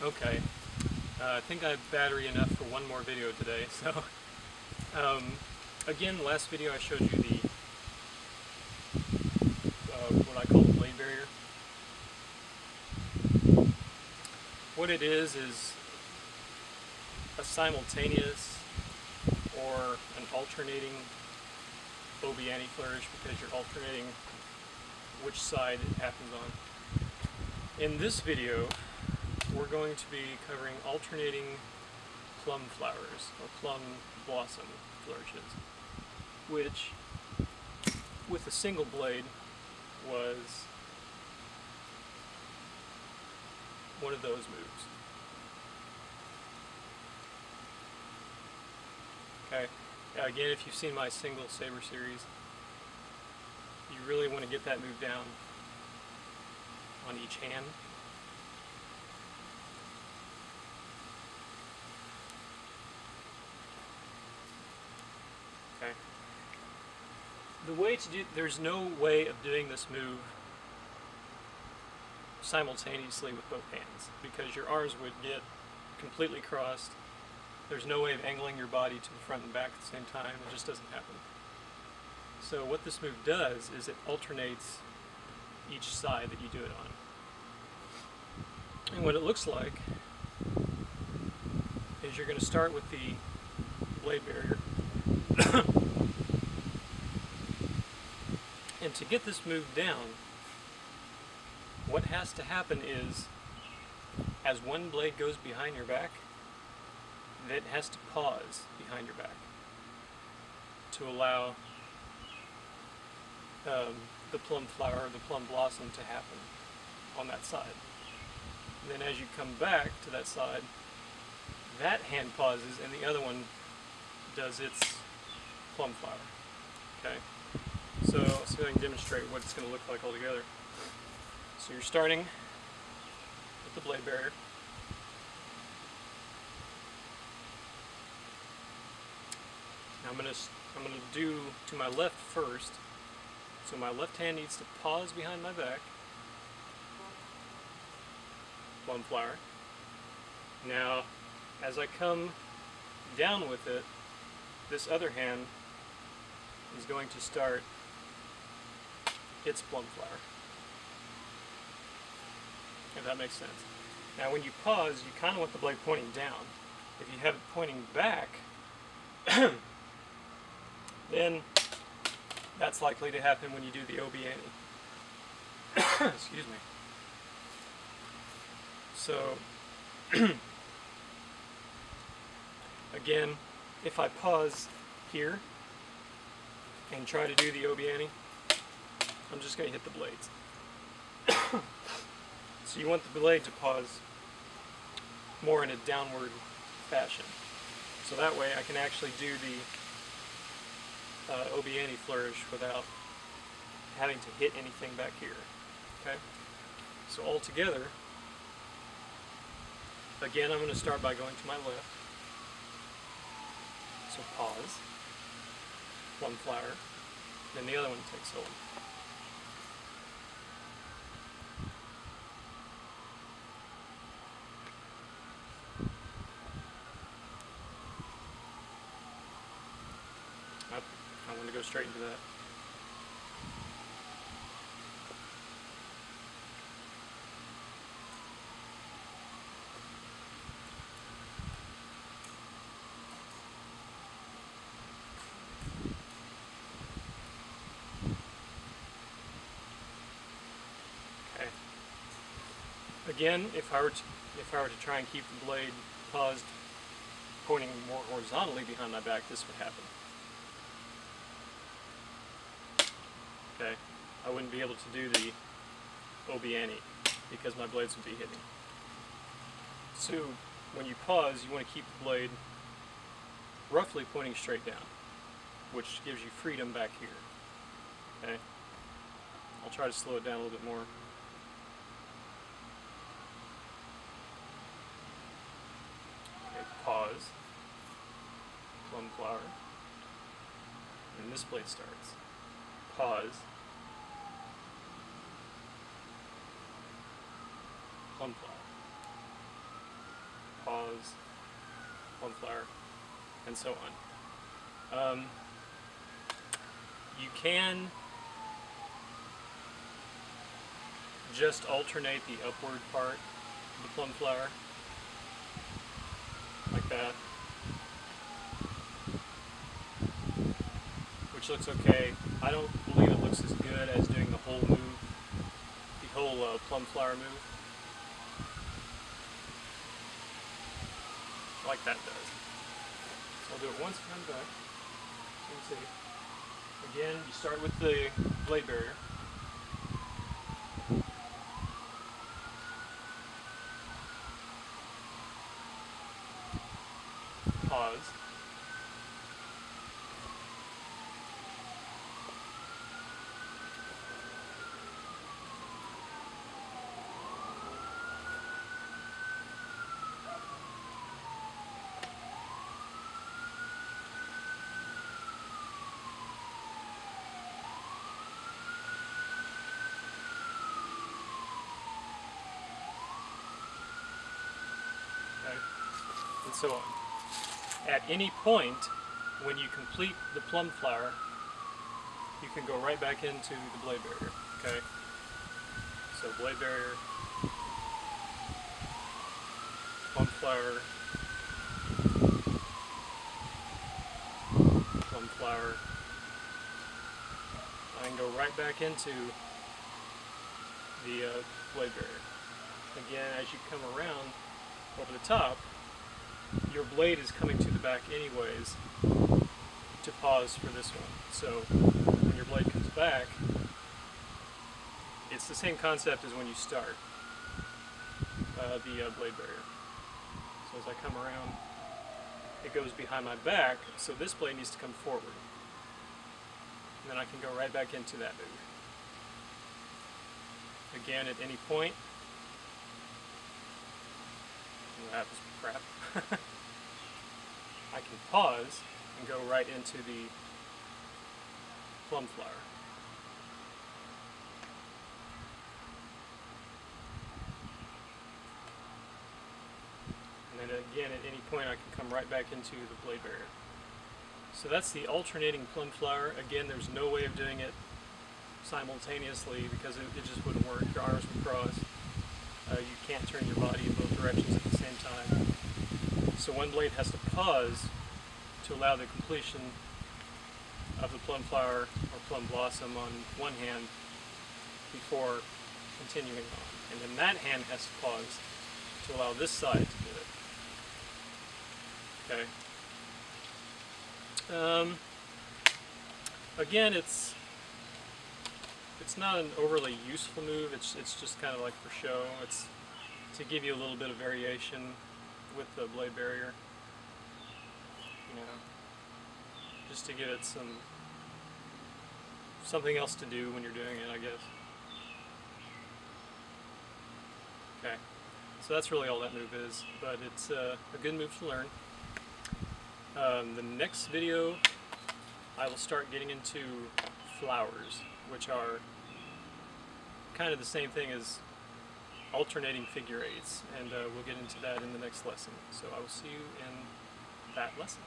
Okay, I think I have battery enough for one more video today, so again, last video I showed you the what I call the blade barrier. What it is a simultaneous or an alternating obiani flourish, because you're alternating which side it happens on. In this video, we're going to be covering alternating plum flowers, or plum blossom flourishes, which, with a single blade, was one of those moves. Okay, again, if you've seen my single saber series, you really want to get that move down on each hand. Okay. The way to do, there's no way of doing this move simultaneously with both hands, because your arms would get completely crossed. There's no way of angling your body to the front and back at the same time. It just doesn't happen. So what this move does is it alternates each side that you do it on. And what it looks like is you're going to start with the blade barrier. And to get this move down, what has to happen is, as one blade goes behind your back, it has to pause behind your back to allow the plum flower, the plum blossom, to happen on that side. Then as you come back to that side, that hand pauses and the other one does its plum flower. Okay, so let's see if I can demonstrate what it's going to look like all together. So you're starting with the blade barrier. Now I'm going to do to my left first. So my left hand needs to pause behind my back. Plum flower. Now, as I come down with it, this other hand is going to start its plum flower. If that makes sense. Now when you pause, you kind of want the blade pointing down. If you have it pointing back, then that's likely to happen when you do the obiani. Excuse me. So, again, if I pause here and try to do the obiani, I'm just going to hit the blades. So you want the blade to pause more in a downward fashion. So that way I can actually do the obiani flourish without having to hit anything back here. Okay? So all together, again, I'm going to start by going to my left. So pause, plum flower, then the other one takes hold. I want to go straight into that. Okay. Again, if I were to try and keep the blade paused, pointing more horizontally behind my back, this would happen. Okay, I wouldn't be able to do the obiani because my blades would be hitting. So when you pause, you want to keep the blade roughly pointing straight down, which gives you freedom back here. Okay, I'll try to slow it down a little bit more. Okay, pause, plum flower, and this blade starts. Pause, plum flower. pause, plum flower, and so on. You can just alternate the upward part of the plum flower, like that, which looks okay. I don't believe it looks as good as doing the whole move, the whole plum flower move, like that does. So I'll do it once and come back. You can see. Again, you start with the blade barrier. Pause. Okay. And so on. At any point, when you complete the plum flower, you can go right back into the blade barrier, okay? So blade barrier, plum flower, plum flower. I can go right back into the blade barrier. Again, as you come around over the top, your blade is coming to the back anyways to pause for this one. So when your blade comes back, it's the same concept as when you start the blade barrier. So as I come around, it goes behind my back, so this blade needs to come forward. And then I can go right back into that move. Again, at any point, that was crap. I can pause and go right into the plum flower. And then again, at any point, I can come right back into the blade barrier. So that's the alternating plum flower. Again, there's no way of doing it simultaneously because it just wouldn't work. Your arms would cross. You can't turn your body in both directions at the same time. So one blade has to pause to allow the completion of the plum flower or plum blossom on one hand before continuing on. And then that hand has to pause to allow this side to do it. Okay. Again, it's not an overly useful move. It's just kind of like for show. It's to give you a little bit of variation with the blade barrier. You know, just to give it something else to do when you're doing it, I guess. Okay, so that's really all that move is, but it's a good move to learn. The next video, I will start getting into flowers, which are kind of the same thing as alternating figure eights, and we'll get into that in the next lesson. So I will see you in that lesson.